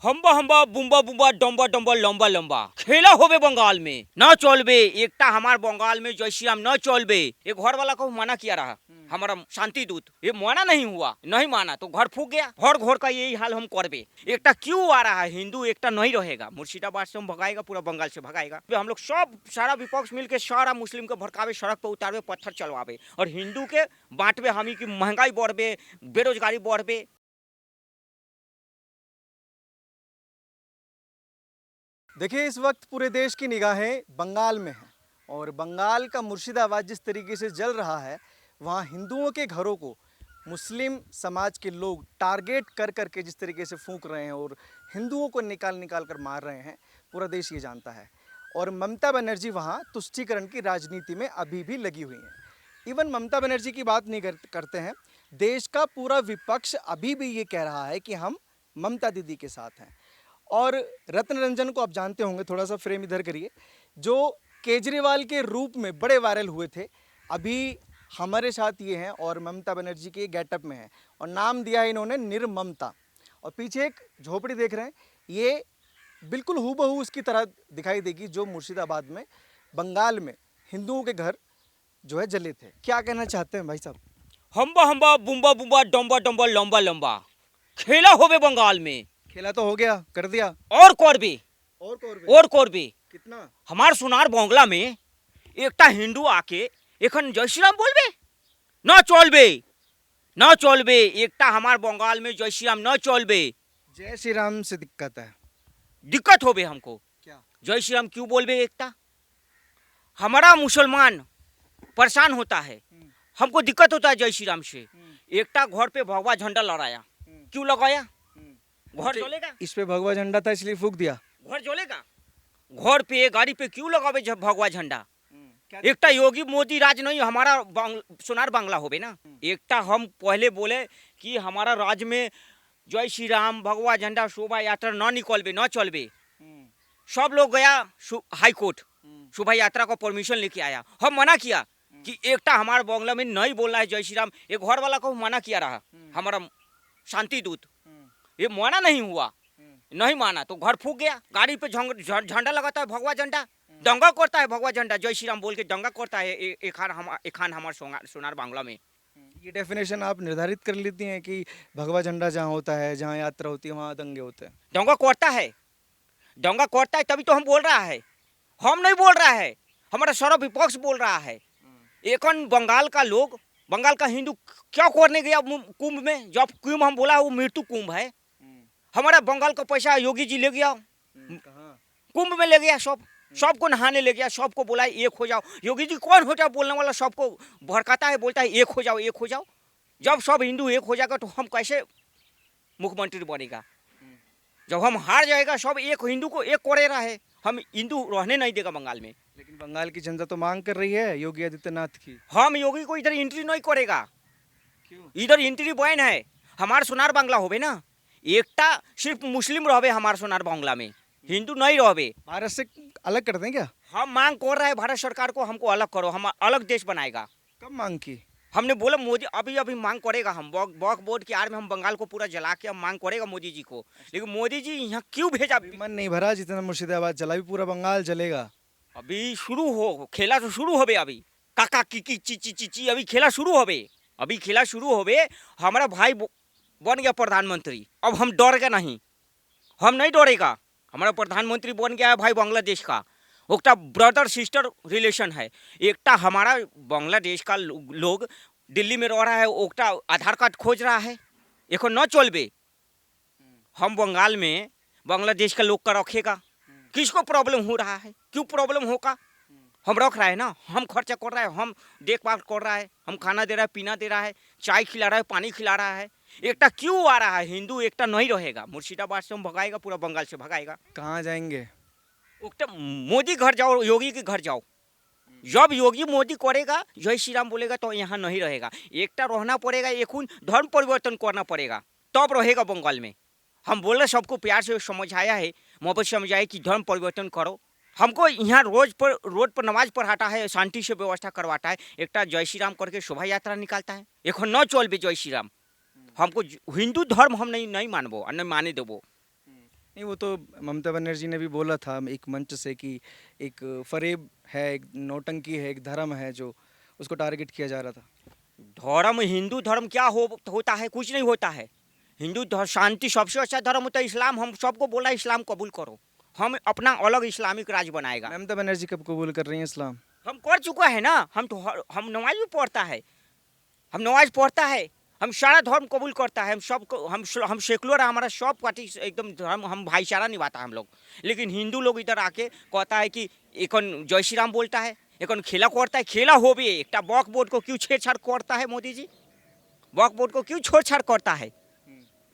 हम्बा हम्बा बुम्बा बुम्बा डम्बा डम्बा लंबा लंबा खेला होबे बंगाल में न चलबे एकटा हमार बंगाल में जय श्री राम न चलबे। ये घर वाला को मना किया रहा हमारा शांति दूत, ये माना नहीं हुआ, नहीं माना तो घर फूक गया। घर घोर का यही हाल हम करबे। एकटा क्यों आ रहा है, हिंदू एकटा नहीं रहेगा, मुर्शिदाबाद से हम भगाएगा, पूरा बंगाल से भगाएगा। हम लोग सब सारा विपक्ष मिलके सारा मुस्लिम को भड़कावे, सड़क पे उतारवे, पत्थर चलवावे और हिंदू के बांटवे, हम की महंगाई बढ़बे, बेरोजगारी बढ़बे। देखिए, इस वक्त पूरे देश की निगाहें बंगाल में हैं और बंगाल का मुर्शिदाबाद जिस तरीके से जल रहा है, वहाँ हिंदुओं के घरों को मुस्लिम समाज के लोग टारगेट कर करके जिस तरीके से फूंक रहे हैं और हिंदुओं को निकाल निकाल कर मार रहे हैं, पूरा देश ये जानता है। और ममता बनर्जी वहाँ तुष्टीकरण की राजनीति में अभी भी लगी हुई हैं। इवन ममता बनर्जी की बात नहीं करते हैं, देश का पूरा विपक्ष अभी भी ये कह रहा है कि हम ममता दीदी के साथ हैं। और रत्न रंजन को आप जानते होंगे, थोड़ा सा फ्रेम इधर करिए, जो केजरीवाल के रूप में बड़े वायरल हुए थे, अभी हमारे साथ ये हैं और ममता बनर्जी के गेटअप में हैं और नाम दिया है इन्होंने निर्ममता। और पीछे एक झोपड़ी देख रहे हैं, ये बिल्कुल हूबहू उसकी तरह दिखाई देगी जो मुर्शिदाबाद में बंगाल में हिंदुओं के घर जो है जले थे। क्या कहना चाहते हैं भाई साहब? हम्बा हम्बा बुम्बा बुम्बा डम्बा डम्बा लंबा लंबा खेला होबे बंगाल में। खेला तो हो गया, कर दिया और करबे और करबे। कितना हमार सोनार बंगला में एकटा हिंदू आके एखन जय श्री राम बोलबे न चलबे, न चलबे। एकटा हमार बंगाल में जय श्री राम न चलबे। जय श्री राम से दिक्कत है? दिक्कत होबे हमको। क्या? जय श्री राम क्यों बोलबे? एकटा हमारा मुसलमान परेशान होता है, हमको दिक्कत होता है जय श्री राम से। एकटा घर पे भगवा झंडा लहराया, क्यों लगाया? घर जलेगा? इस पे भगवा झंडा था इसलिए फूंक दिया। घर जलेगा? घर पे गाड़ी पे क्यों लगावे जब भगवा झंडा? एकटा योगी मोदी राज नहीं, हमारा सोनार बांग्ला होबे ना। एकटा हम पहले बोले कि हमारा राज्य में जय श्री राम भगवा झंडा शोभा यात्रा न निकलबे, न चलबे। सब लोग गया हाई कोर्ट, शोभा यात्रा का परमिशन लेके आया। हम मना किया कि एकटा हमारे बांग्ला में नहीं बोलना है जय श्री राम। एक घर वाला को मना किया रहा हमारा शांति दूत, ये माना नहीं हुआ, नहीं माना तो घर फूक गया। गाड़ी पे झंडा लगाता है भगवा झंडा, दंगा करता है भगवा झंडा, जय श्री राम बोल के दंगा करता है। एक हमारे सोनार बांग्ला में। ये डेफिनेशन आप निर्धारित कर लेती हैं कि भगवा झंडा जहाँ होता है, जहाँ यात्रा होती है, वहाँ दंगे होते हैं? दंगा करता है, दंगा करता है, तभी तो हम बोल रहा है। हम नहीं बोल रहा है, हमारा सारा विपक्ष बोल रहा है। एकन बंगाल का लोग, बंगाल का हिंदू क्या करने गया कुंभ में? जब कुंभ हम बोला वो मृत्यु कुंभ है। हमारा बंगाल का पैसा योगी जी ले गया, कुंभ में ले गया, सबको नहाने ले गया, सबको बोला एक हो जाओ। योगी जी कौन होता है बोलने वाला? सबको भड़काता है, बोलता है एक हो जाओ, एक हो जाओ। जब सब हिंदू एक हो जाएगा तो हम कैसे मुख्यमंत्री बनेगा? जब हम हार जाएगा, सब एक हिंदू को एक करे रहा है, हम हिंदू रहने नहीं देगा बंगाल में। लेकिन बंगाल की जनता तो मांग कर रही है योगी आदित्यनाथ की। हम योगी को इधर एंट्री नहीं करेगा। क्यों? इधर एंट्री बैन है। हमार सोनार बांग्ला होबे ना, एकटा सिर्फ मुस्लिम रहबे हमार सोनार बांग्ला में, हिंदू नहीं रहबे। भारत से अलग कर दें क्या? हम मांग कर रहे हैं भारत सरकार को, हमको अलग करो, हम अलग देश बनाएगा। कब मांग की? हमने बोला मोदी अभी मांग करेगा। हम वक्फ बोर्ड की आड़ में हम बंगाल को पूरा जला के हम मांग करेगा मोदी जी को। लेकिन मोदी जी यहाँ क्यों भेजा? मन नहीं भरा, जितना मुर्शिदाबाद जला भी पूरा बंगाल जलेगा। अभी शुरू हो, खेला तो शुरू होबे। अभी काका की ची अभी खेला शुरू होबे, अभी खेला शुरू होबे। हमारा भाई बन गया प्रधानमंत्री, अब हम डरेगा नहीं, हम नहीं डरेगा। हमारा प्रधानमंत्री बन गया है भाई बांग्लादेश का, एकटा ब्रदर सिस्टर रिलेशन है। एकटा हमारा बांग्लादेश का लोग दिल्ली में रह रहा है, एकटा आधार कार्ड खोज रहा है, एको न चलबे। हम बंगाल में बांग्लादेश का लोग का रखेगा, किसको प्रॉब्लम हो रहा है? क्यों प्रॉब्लम होगा? हम रख रहा है ना, हम खर्चा कर रहा है, हम देखभाल कर रहा है, हम खाना दे रहा है, पीना दे रहा है, चाय खिला रहा है, पानी खिला रहा है। एकटा क्यों आ रहा है? हिंदू एकटा नहीं रहेगा, मुर्शिदाबाद से हम भगाएगा, पूरा बंगाल से भगाएगा। कहाँ जाएंगे? एकटा मोदी घर जाओ, योगी के घर जाओ। जब योगी मोदी करेगा, जय श्री राम बोलेगा तो यहाँ नहीं रहेगा। एकटा रहना पड़ेगा, एक धर्म परिवर्तन करना पड़ेगा, तब रहेगा बंगाल में। हम बोल रहे सबको प्यार से समझाया है, मोहब्बत समझाया कि धर्म परिवर्तन करो। हमको यहाँ रोड पर नमाज पढ़ाता है, शांति से व्यवस्था करवाता है, एकटा जय श्री राम करके शोभा यात्रा निकालता है। एक न चलबे जय श्री राम। हमको हिंदू धर्म हम नहीं मानबो और नहीं माने देबो। नहीं, वो तो ममता बनर्जी ने भी बोला था एक मंच से कि एक फरेब है, एक नौटंकी है, एक धर्म है जो उसको टारगेट किया जा रहा था। धर्म, हिंदू धर्म क्या होता है? कुछ नहीं होता है। हिंदू शांति सबसे अच्छा धर्म होता है इस्लाम। हम सबको बोला इस्लाम कबूल करो, हम अपना अलग इस्लामिक राज बनाएगा। ममता बनर्जी कब कबूल कर रही हैं इस्लाम? हम कर चुका है ना। हम नमाज भी पढ़ता है, हम नमाज पढ़ता है, हम सारा धर्म कबूल करता है। हम सबको हम सेकुलर, हमारा सब पार्टी एकदम धर्म, हम भाईचारा निभाता है हम लोग। लेकिन हिंदू लोग इधर आके कहता है कि एकन जय श्री राम बोलता है, एकन खेला करता है। खेला हो भी एक वक्फ बोर्ड को क्यों छेड़छाड़ करता है मोदी जी? वक्फ बोर्ड को क्यों छेड़छाड़ करता है?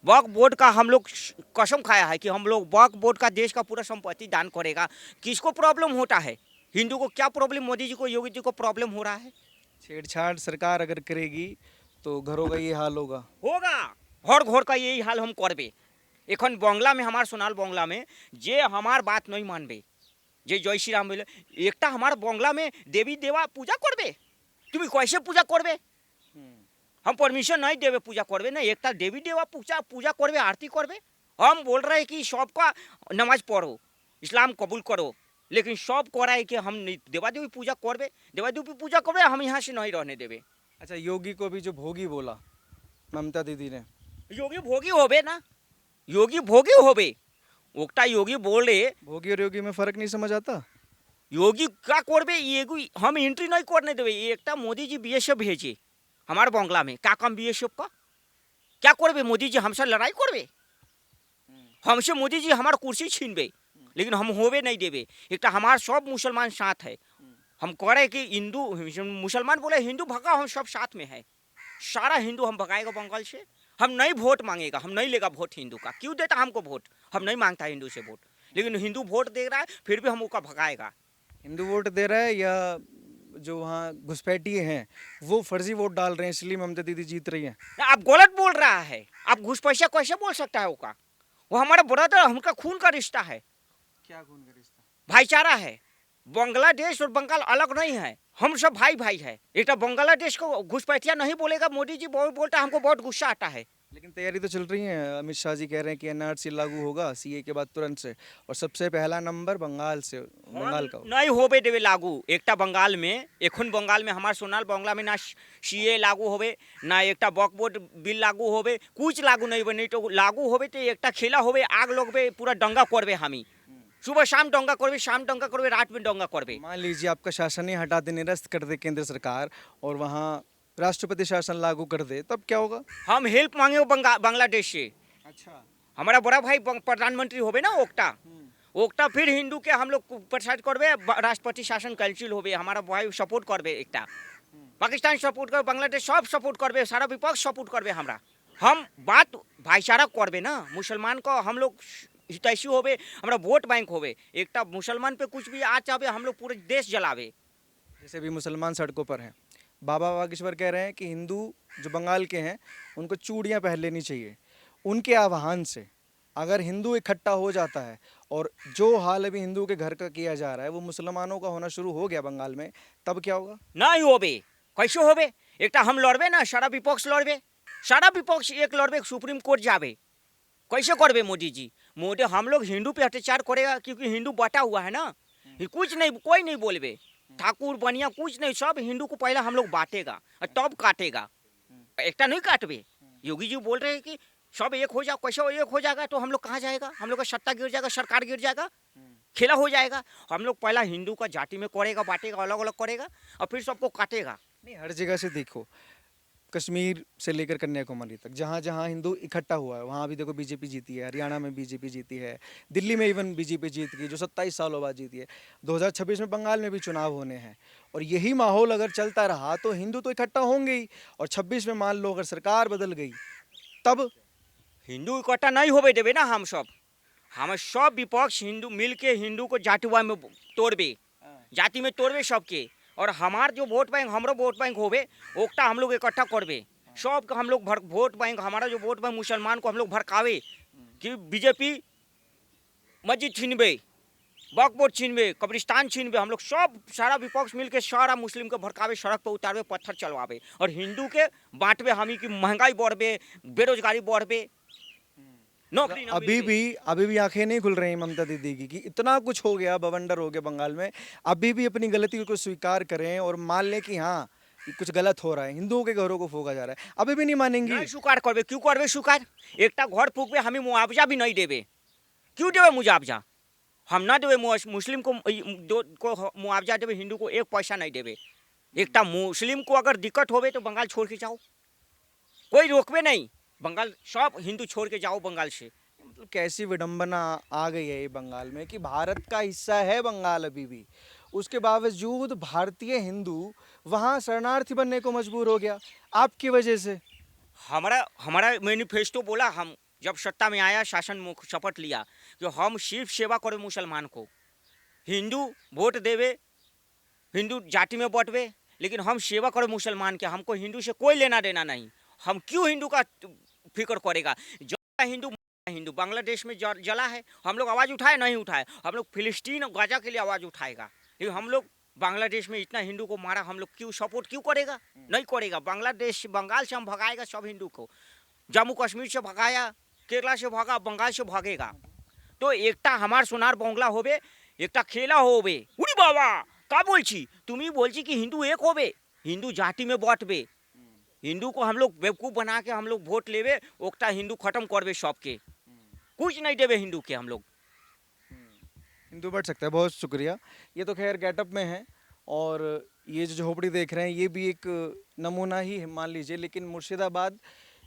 वक्फ बोर्ड का हम लोग कसम खाया है कि हम लोग वक्फ बोर्ड का देश का पूरा संपत्ति दान करेगा। किसको प्रॉब्लम होता है? हिंदू को क्या प्रॉब्लम? मोदी जी को, योगी जी को प्रॉब्लम हो रहा है। छेड़छाड़ सरकार अगर करेगी तो घरों का ये हाल होगा। होगा, हर घर का यही हाल हम करबे। एखन बंगला में, हमार सोनाल बंगला में जे हमार बात नहीं मानबे, जे जय श्री राम बोले, एकटा हमार बंगला में देवी देवा पूजा करबे। तुम कैसे पूजा करबे? हम परमिशन नहीं देवे पूजा करबे ना। एकटा देवी देवा पूजा करबे, आरती करबे। हम बोल रहे हैं कि सबका नमाज पढ़ो, इस्लाम कबूल करो, लेकिन सब कह रहा है कि हम देवा देवी पूजा करबे, देवा देवी पूजा करबे, हम यहाँ से नहीं रहने देवे। अच्छा, योगी को भी जो भोगी बोला ममता दीदी ने, योगी भोगी होबे ना, योगी भोगी होबे। ओकटा योगी बोले, भोगी और योगी में फर्क नहीं समझ आता? योगी क्या करबे? योगी हम एंट्री नहीं करने देवे। एकटा मोदी जी बीएसएफ भेजे हमारे बंगला में, क्या काम बीएसएफ का? क्या करबे मोदी जी? हमसे लड़ाई करबे? हमसे मोदी जी हमार कुर्सी छीनबे, लेकिन हम होवे नहीं देवे। एकटा हमार सब मुसलमान साथ है। हम कह रहे कि हिंदू मुसलमान बोले हिंदू भगा, हम सब साथ में है। सारा हिंदू हम भगाएगा बंगाल से। हम नहीं वोट मांगेगा, हम नहीं लेगा वोट हिंदू का। क्यों देता हमको वोट? हम नहीं मांगता हिंदू से वोट, लेकिन हिंदू वोट दे रहा है फिर भी हम उसका भगाएगा। हिंदू वोट दे रहा है या जो वहाँ घुसपैठिए हैं वो फर्जी वोट डाल रहे हैं इसलिए ममता दीदी जीत रही हैं? आप गलत बोल रहा है। आप घुस पैसा कैसे बोल सकता है? उसका वो हमारा ब्रदर, हमका खून का रिश्ता है। क्या खून का रिश्ता? भाईचारा है। बांग्लादेश और बंगाल अलग नहीं है, हम सब भाई भाई है। एक तो बांग्लादेश को घुसपैठिया नहीं बोलेगा मोदी जी, बोलता है, हमको बहुत गुस्सा आता है। लेकिन तैयारी तो चल रही है। अमित शाह जी कह रहे हैं कि एनआरसी लागू होगा सीए के बाद तुरंत से, और सबसे पहला नंबर बंगाल से, बंगाल का होगा। नहीं होबे देवे लागू। एकटा बंगाल में, एखन बंगाल में, हमारे सोनाल बंगला में ना सीए लागू होबे, ना एकटा वक्फ बोर्ड बिल लागू होबे, कुछ लागू नहीं होबे। नहीं तो लागू होबे तो एकटा खेला होबे, आग लगबे, पूरा दंगा करबे। हमी सुबह शाम दंगा करबे, शाम दंगा करबे, रात में दंगा करबे। मान लीजिए आपका शासन ही हटा दे, निरस्त कर दे केंद्र सरकार, और वहाँ राष्ट्रपति शासन लागू कर दे, तब क्या होगा? हम हेल्प मांगे बांग्लादेश से। अच्छा, हमारा बड़ा भाई प्रधानमंत्री होबे ना ओक्टा, ओक्टा फिर हिंदू के हम लोग प्रसाद करबे, राष्ट्रपति शासन कैंसिल होबे। हमारा भाई सपोर्ट करबे, एकटा पाकिस्तान सपोर्ट करबे, बांग्लादेश सब सपोर्ट करबे, सारा विपक्ष सपोर्ट करबे। हमरा हम बात भाईचारा करबे ना। मुसलमान को हम लोग हितैषी होबे, हमारा वोट बैंक होबे। एकटा मुसलमान पे कुछ भी आ चाहे हम लोग पूरे देश जलावे। जैसे भी मुसलमान सड़कों पर हैं, बाबा बागेश्वर कह रहे हैं कि हिंदू जो बंगाल के हैं उनको चूड़ियाँ पहन लेनी चाहिए। उनके आह्वान से अगर हिंदू इकट्ठा हो जाता है, और जो हाल अभी हिंदू के घर का किया जा रहा है वो मुसलमानों का होना शुरू हो गया बंगाल में, तब क्या होगा? नहीं होबे। कैसे होबे? एकटा हम लड़बे ना, सारा विपक्ष लड़बे, सारा विपक्ष एक लड़बे, सुप्रीम कोर्ट जाबे। कैसे करबे मोदी जी? मोदी हम लोग हिंदू पे अत्याचार करेगा, क्योंकि हिंदू बटा हुआ है ना। कुछ नहीं, कोई नहीं बोलबे, ठाकुर बनिया कुछ नहीं, सब हिंदू को पहले हम लोग बांटेगा और तब काटेगा। एकटा नहीं काटबे। योगी जी बोल रहे हैं कि सब एक हो जाओ। कैसे एक हो जाएगा? तो हम लोग कहाँ जाएगा? हम लोग का सत्ता गिर जाएगा, सरकार गिर जाएगा, खेला हो जाएगा। हम लोग पहला हिंदू का जाति में करेगा, बांटेगा, अलग अलग करेगा, और फिर सबको काटेगा। नहीं, हर जगह से देखो, कश्मीर से लेकर कन्याकुमारी तक जहाँ जहाँ हिंदू इकट्ठा हुआ है वहाँ भी देखो बीजेपी जीती है। हरियाणा में बीजेपी जीती है, दिल्ली में इवन बीजेपी जीत गई जो 27 सालों बाद जीती है। 2026 में बंगाल में भी चुनाव होने हैं, और यही माहौल अगर चलता रहा तो हिंदू तो इकट्ठा होंगे ही। और 26 में मान लो अगर सरकार बदल गई तब हिंदू इकट्ठा नहीं होबे देवे ना। हम सब विपक्ष हिंदू मिल के हिंदू को जातिवाद में तोड़बे, जाति में तोड़बे सबके। और हमार जो वोट बैंक, हमारा वोट बैंक होबे, ओकटा हम लोग इकट्ठा करबे सब का। हम लोग वोट बैंक, हमारा जो वोट बैंक मुसलमान को हम लोग भड़कावे कि बीजेपी मस्जिद छीनबे, वक्फ बोर्ड छीनबे, कब्रिस्तान छीनबे। हम लोग सब सारा विपक्ष मिल के सारा मुस्लिम को भड़कावे, सड़क पर उतारबे, पत्थर चलवावे, और हिंदू के बांटबे। हमी की महंगाई बढ़बे, बेरोजगारी बढ़बे। नौकरी ना मिल के। अभी भी आंखें नहीं खुल रही ममता दीदी की कि इतना कुछ हो गया, बवंडर हो गया बंगाल में, अभी भी अपनी गलती को स्वीकार करें और मान लें कि हाँ ये कुछ गलत हो रहा है, हिंदुओं के घरों को फूका जा रहा है, अभी भी नहीं मानेंगी। नहीं स्वीकार करबे, क्यों करबे स्वीकार? एकटा घर फूकबे, हमें मुआवजा भी नहीं देबे, क्यों देबे मुआवजा? हम ना देबे, मुस्लिम को मुआवजा देबे, हिंदू को एक पैसा नहीं देबे। एकटा मुस्लिम को अगर दिक्कत होवे तो बंगाल छोड़ के जाओ, कोई रोकबे नहीं, बंगाल सब हिंदू छोड़ के जाओ बंगाल से। मतलब कैसी विडंबना आ गई है ये बंगाल में कि भारत का हिस्सा है बंगाल अभी भी, उसके बावजूद भारतीय हिंदू वहाँ शरणार्थी बनने को मजबूर हो गया आपकी वजह से। हमारा हमारा मैनिफेस्टो बोला, हम जब सत्ता में आया, शासन शपथ लिया कि हम सिर्फ सेवा करें मुसलमान को, हिंदू वोट देवे, हिंदू जाति में बंटवे, लेकिन हम सेवा करें मुसलमान के, हमको हिंदू से कोई लेना देना नहीं। हम क्यों हिंदू का फिक्र करेगा? जो हिंदू हिंदू बांग्लादेश में जला है, हम लोग आवाज़ उठाए नहीं उठाए, हम लोग फिलिस्तीन और गाजा के लिए आवाज़ उठाएगा, लेकिन हम लोग बांग्लादेश में इतना हिंदू को मारा, हम लोग क्यों सपोर्ट क्यों करेगा? नहीं करेगा। बांग्लादेश बंगाल से हम भगाएगा सब हिंदू को, जम्मू कश्मीर से भगाया, केरला से भगा, बंगाल से भागेगा। तो एकटा हमार सोनार बंगला होबे, एकटा खेला होबे। उड़ी बाबा का बोलছি, তুমি बोलছি कि हिंदू एक होबे, हिंदू जाति में बंटबे, हिंदू को हम लोग बेवकूफ़ बना के हम लोग वोट लेवे, ओकटा हिंदू खत्म करबे सबके, कुछ नहीं देवे हिंदू के हम लोग। हिंदू बढ़ सकता है। बहुत शुक्रिया। ये तो खैर गेटअप में है और ये जो झोपड़ी देख रहे हैं ये भी एक नमूना ही है मान लीजिए, लेकिन मुर्शिदाबाद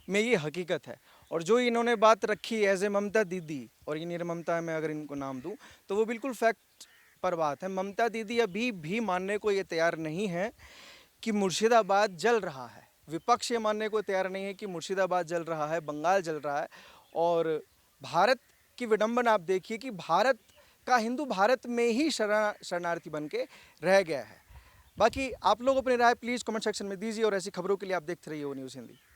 में ये हकीकत है। और जो इन्होंने बात रखी एज ए ममता दीदी, और ये निर्ममता मैं अगर इनको नाम दूं तो वो बिल्कुल फैक्ट पर बात है। ममता दीदी अभी भी मानने को ये तैयार नहीं है कि मुर्शिदाबाद जल रहा है, विपक्ष ये मानने को तैयार नहीं है कि मुर्शिदाबाद जल रहा है, बंगाल जल रहा है। और भारत की विडंबना आप देखिए कि भारत का हिंदू भारत में ही शरणार्थी बन के रह गया है। बाकी आप लोग अपनी राय प्लीज़ कमेंट सेक्शन में दीजिए और ऐसी खबरों के लिए आप देखते रहिए वो न्यूज़ हिंदी।